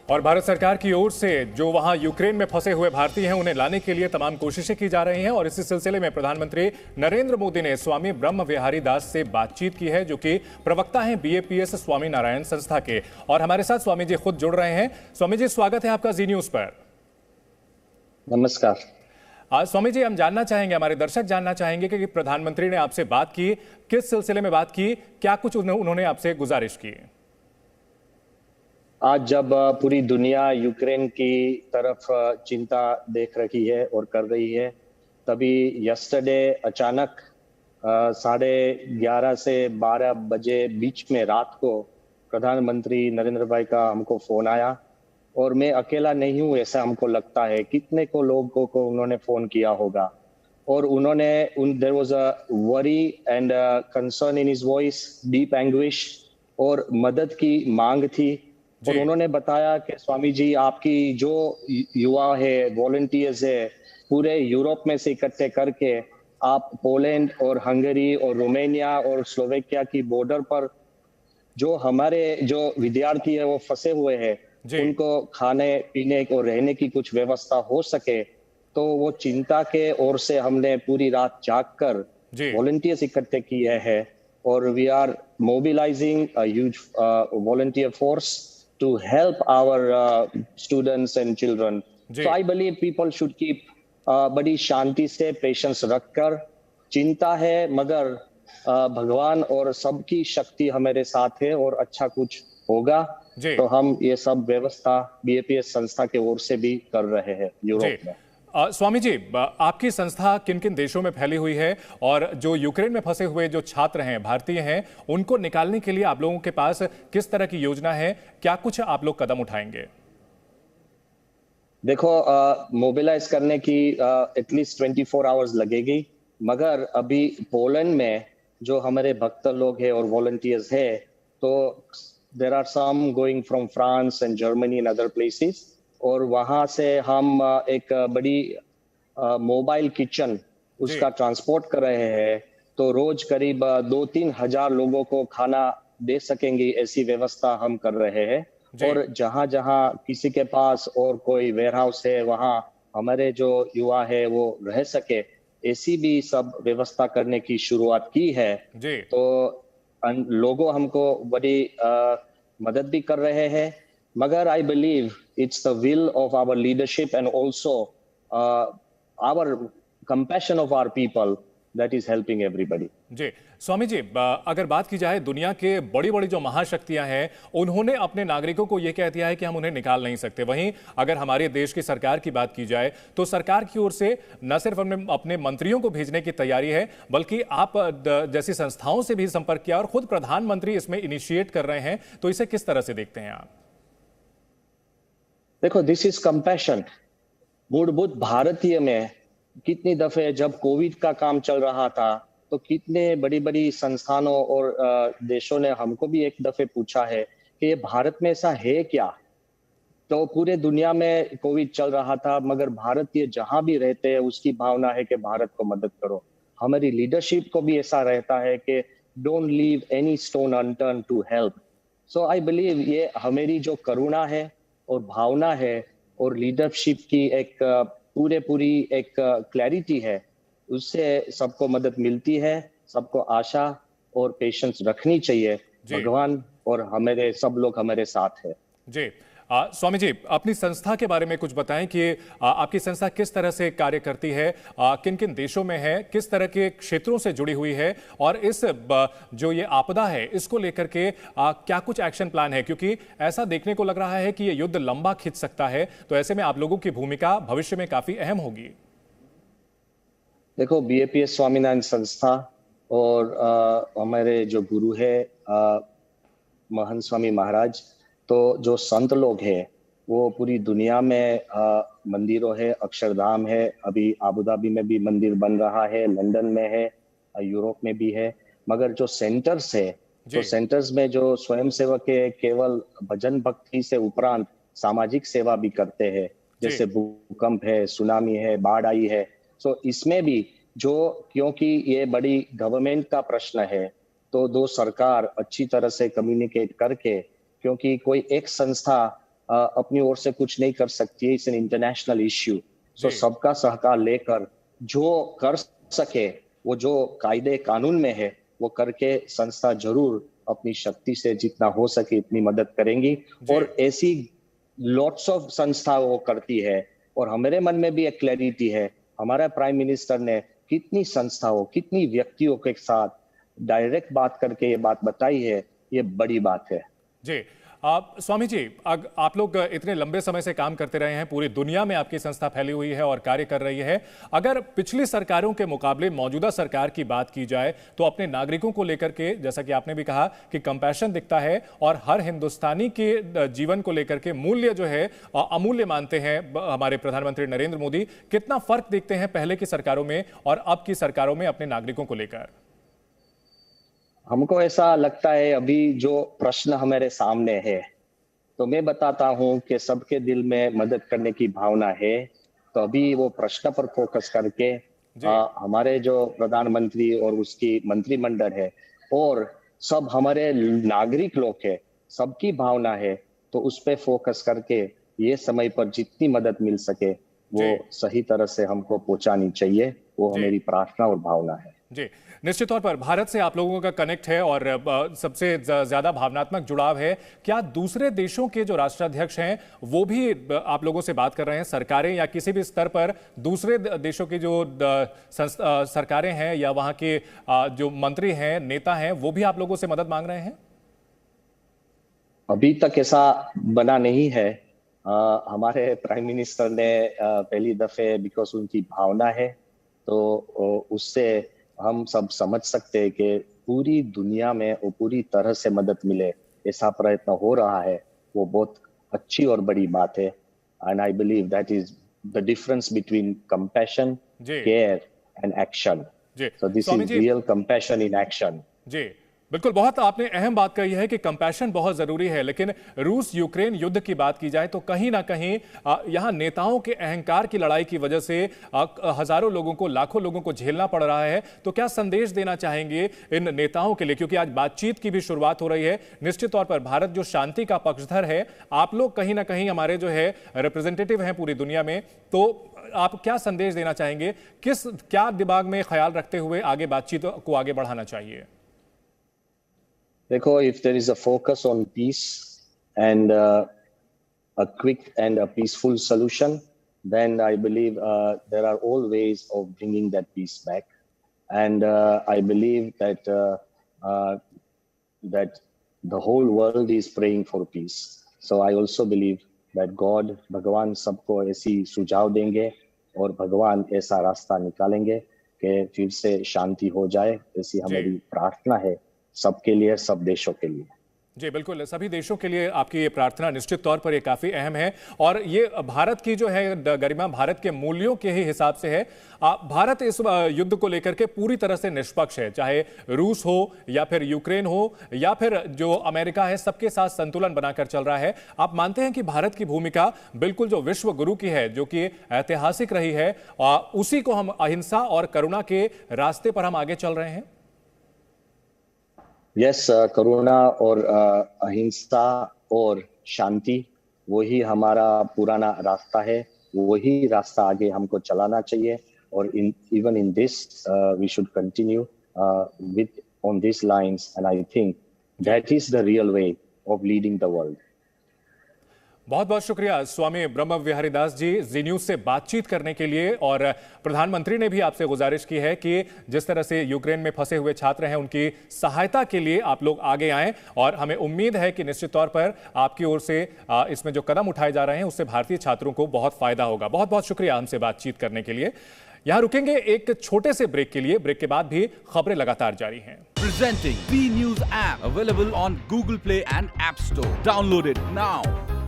और भारत सरकार की ओर से जो वहां यूक्रेन में फंसे हुए भारतीय हैं उन्हें लाने के लिए तमाम कोशिशें की जा रही हैं और इसी सिलसिले में प्रधानमंत्री नरेंद्र मोदी ने स्वामी ब्रह्म विहारी दास से बातचीत की है, जो कि प्रवक्ता हैं बीएपीएस स्वामी नारायण संस्था के। और हमारे साथ स्वामी जी खुद जुड़ रहे हैं। स्वामी जी, स्वागत है आपका जी न्यूज पर। नमस्कार। आज स्वामी जी, हम जानना चाहेंगे, हमारे दर्शक जानना चाहेंगे कि प्रधानमंत्री ने आपसे बात की, किस सिलसिले में बात की, क्या कुछ उन्होंने आपसे गुजारिश की? आज जब पूरी दुनिया यूक्रेन की तरफ चिंता देख रही है और कर रही है, तभी यस्टरडे अचानक 11:30 से 12 बजे बीच में रात को प्रधानमंत्री नरेंद्र भाई का हमको फोन आया। और मैं अकेला नहीं हूँ ऐसा हमको लगता है, कितने को लोगों को उन्होंने फोन किया होगा। और उन्होंने there was a worry and concern in his voice, deep anguish और मदद की मांग थी। और उन्होंने बताया कि स्वामी जी, आपकी जो युवा है, वॉलंटियर्स है, पूरे यूरोप में से इकट्ठे करके आप पोलैंड और हंगरी और रोमानिया और स्लोवेकिया की बॉर्डर पर जो हमारे जो विद्यार्थी है वो फंसे हुए हैं, उनको खाने पीने और रहने की कुछ व्यवस्था हो सके। तो वो चिंता के ओर से हमने पूरी रात जाग कर वॉलंटियर्स इकट्ठे किए हैं और we are mobilising a huge volunteer force to help our students and children. So I believe people should keep बड़ी शांति से पेशेंस रखकर, चिंता है मगर भगवान और सबकी शक्ति हमारे साथ है और अच्छा कुछ होगा। तो हम ये सब व्यवस्था बीएपीएस संस्था के ओर से भी कर रहे हैं यूरोप में। स्वामी जी, आपकी संस्था किन किन देशों में फैली हुई है और जो यूक्रेन में फंसे हुए जो छात्र हैं, भारतीय हैं, उनको निकालने के लिए आप लोगों के पास किस तरह की योजना है? क्या कुछ आप लोग कदम उठाएंगे? देखो, मोबिलाइज करने की एटलीस्ट 24 आवर्स लगेगी, मगर अभी पोलैंड में जो हमारे भक्त लोग हैं और वॉलंटियर्स है, तो there are some going from France and Germany and other places. और वहां से हम एक बड़ी मोबाइल किचन उसका ट्रांसपोर्ट कर रहे हैं। तो रोज करीब 2-3 हजार लोगों को खाना दे सकेंगे, ऐसी व्यवस्था हम कर रहे हैं। और जहां जहां किसी के पास और कोई वेयरहाउस है, वहां हमारे जो युवा है वो रह सके, ऐसी भी सब व्यवस्था करने की शुरुआत की है। तो लोगों हमको बड़ी मदद भी कर रहे हैं, मगर I believe it's the will of our leadership and also our compassion of our people that is helping everybody. जी स्वामी जी, अगर बात की जाए दुनिया के बड़ी बड़ी जो महाशक्तियां हैं, उन्होंने अपने नागरिकों को यह कह दिया है कि हम उन्हें निकाल नहीं सकते। वहीं अगर हमारे देश की सरकार की बात की जाए तो सरकार की ओर से न सिर्फ अपने मंत्रियों को भेजने की तैयारी है, बल्कि आप जैसी संस्थाओं से भी संपर्क किया और खुद प्रधानमंत्री इसमें इनिशिएट कर रहे हैं। तो इसे किस तरह से देखते हैं आप? देखो, दिस इज कंपैशन। मूलभूत भारतीय में कितनी दफे जब कोविड का काम चल रहा था, तो कितने बड़ी बड़ी संस्थानों और देशों ने हमको भी एक दफे पूछा है कि ये भारत में ऐसा है क्या। तो पूरे दुनिया में कोविड चल रहा था, मगर भारतीय जहां भी रहते हैं उसकी भावना है कि भारत को मदद करो। हमारी लीडरशिप को भी ऐसा रहता है कि don't leave any stone unturn to help. So I believe ये हमारी जो करुणा है और भावना है और लीडरशिप की एक पूरी एक क्लैरिटी है, उससे सबको मदद मिलती है। सबको आशा और पेशेंस रखनी चाहिए। भगवान और हमारे सब लोग हमारे साथ है। जी स्वामी जी, अपनी संस्था के बारे में कुछ बताएं कि आपकी संस्था किस तरह से कार्य करती है, किन किन देशों में है, किस तरह के क्षेत्रों से जुड़ी हुई है और इस जो ये आपदा है इसको लेकर के क्या कुछ एक्शन प्लान है, क्योंकि ऐसा देखने को लग रहा है कि ये युद्ध लंबा खिंच सकता है। तो ऐसे में आप लोगों की भूमिका भविष्य में काफी अहम होगी। देखो, बीएपीएस स्वामीनारायण संस्था और हमारे जो गुरु है महंत स्वामी महाराज, तो जो संत लोग हैं वो पूरी दुनिया में मंदिरों है, अक्षरधाम है, अभी आबू धाबी में भी मंदिर बन रहा है, लंदन में है, यूरोप में भी है। मगर जो सेंटर्स है, तो सेंटर्स में जो स्वयं सेवक है केवल भजन भक्ति से उपरांत सामाजिक सेवा भी करते हैं, जैसे भूकंप है, सुनामी है, बाढ़ आई है। सो इसमें भी जो, क्योंकि ये बड़ी गवर्नमेंट का प्रश्न है, तो दो सरकार अच्छी तरह से कम्युनिकेट करके, क्योंकि कोई एक संस्था अपनी ओर से कुछ नहीं कर सकती है। It's an international issue. So सबका सहकार लेकर जो कर सके, वो जो कायदे कानून में है वो करके संस्था जरूर अपनी शक्ति से जितना हो सके इतनी मदद करेंगी। और ऐसी लॉट्स ऑफ संस्था वो करती है। और हमारे मन में भी एक क्लैरिटी है, हमारा प्राइम मिनिस्टर ने कितनी संस्थाओं, कितनी व्यक्तियों के साथ डायरेक्ट बात करके ये बात बताई है, ये बड़ी बात है। जी स्वामी जी, आप लोग इतने लंबे समय से काम करते रहे हैं, पूरी दुनिया में आपकी संस्था फैली हुई है और कार्य कर रही है। अगर पिछली सरकारों के मुकाबले मौजूदा सरकार की बात की जाए तो अपने नागरिकों को लेकर के, जैसा कि आपने भी कहा कि कंपैशन दिखता है और हर हिंदुस्तानी के जीवन को लेकर के मूल्य जो है अमूल्य मानते हैं हमारे प्रधानमंत्री नरेंद्र मोदी, कितना फर्क देखते हैं पहले की सरकारों में और अब की सरकारों में अपने नागरिकों को लेकर? हमको ऐसा लगता है अभी जो प्रश्न हमारे सामने है, तो मैं बताता हूं कि सबके दिल में मदद करने की भावना है। तो अभी वो प्रश्न पर फोकस करके हमारे जो प्रधानमंत्री और उसकी मंत्रिमंडल है और सब हमारे नागरिक लोग है, सबकी भावना है, तो उस पे फोकस करके ये समय पर जितनी मदद मिल सके वो सही तरह से हमको पहुंचानी चाहिए। वो मेरी प्रार्थना और भावना है। जी, निश्चित तौर पर भारत से आप लोगों का कनेक्ट है और सबसे ज्यादा भावनात्मक जुड़ाव है। क्या दूसरे देशों के जो राष्ट्राध्यक्ष हैं वो भी आप लोगों से बात कर रहे हैं, सरकारें या किसी भी स्तर पर दूसरे देशों की जो सरकारें हैं या वहां के जो मंत्री हैं, नेता हैं, वो भी आप लोगों से मदद मांग रहे हैं? अभी तक ऐसा बना नहीं है। हमारे प्राइम मिनिस्टर ने पहली दफे, बिकॉज उनकी भावना है, तो उससे हम सब समझ सकते हैं कि पूरी दुनिया में वो पूरी तरह से मदद मिले, ऐसा प्रयत्न हो रहा है। वो बहुत अच्छी और बड़ी बात है। And I believe that is the difference between compassion, care and action. So this is real compassion in action. जी बिल्कुल, बहुत आपने अहम बात कही है कि कंपैशन बहुत जरूरी है, लेकिन रूस यूक्रेन युद्ध की बात की जाए तो कहीं ना कहीं यहां नेताओं के अहंकार की लड़ाई की वजह से हजारों लोगों को, लाखों लोगों को झेलना पड़ रहा है। तो क्या संदेश देना चाहेंगे इन नेताओं के लिए, क्योंकि आज बातचीत की भी शुरुआत हो रही है। निश्चित तौर पर भारत जो शांति का पक्षधर है, आप लोग कहीं ना कहीं हमारे जो है रिप्रेजेंटेटिव हैं पूरी दुनिया में, तो आप क्या संदेश देना चाहेंगे? क्या दिमाग में ख्याल रखते हुए आगे बातचीत को आगे बढ़ाना चाहिए? देखो, if there is a focus on peace and a quick and a peaceful solution, then I believe there are all ways of bringing that peace back. And I believe that that the whole world is praying for peace. So I also believe that God, भगवान सबको ऐसी सुझाव देंगे और भगवान ऐसा रास्ता निकालेंगे कि फिर से शांति हो जाए। ऐसी हमारी प्रार्थना है सबके लिए, सब देशों के लिए। जी बिल्कुल, सभी देशों के लिए आपकी ये प्रार्थना निश्चित तौर पर ये काफी अहम है और ये भारत की जो है गरिमा, भारत के मूल्यों के ही हिसाब से है। भारत इस युद्ध को लेकर के पूरी तरह से निष्पक्ष है, चाहे रूस हो या फिर यूक्रेन हो या फिर जो अमेरिका है, सबके साथ संतुलन बनाकर चल रहा है। आप मानते हैं कि भारत की भूमिका बिल्कुल जो विश्व गुरु की है, जो कि ऐतिहासिक रही है, उसी को हम अहिंसा और करुणा के रास्ते पर हम आगे चल रहे हैं? यस, करुणा और अहिंसा और शांति, वही हमारा पुराना रास्ता है, वही रास्ता आगे हमको चलाना चाहिए। और even in this we should continue with on this lines, and I think that is the real way of leading the world. बहुत बहुत शुक्रिया स्वामी ब्रह्म विहारी दास जी, जी न्यूज से बातचीत करने के लिए। और प्रधानमंत्री ने भी आपसे गुजारिश की है कि जिस तरह से यूक्रेन में फंसे हुए छात्र हैं, उनकी सहायता के लिए आप लोग आगे आएं और हमें उम्मीद है कि निश्चित तौर पर आपकी ओर से इसमें जो कदम उठाए जा रहे हैं उससे भारतीय छात्रों को बहुत फायदा होगा। बहुत बहुत शुक्रिया हमसे बातचीत करने के लिए। यहां रुकेंगे एक छोटे से ब्रेक के लिए। ब्रेक के बाद भी खबरें लगातार जारी हैं। Presenting B News app available on Google Play and App Store. Download it now.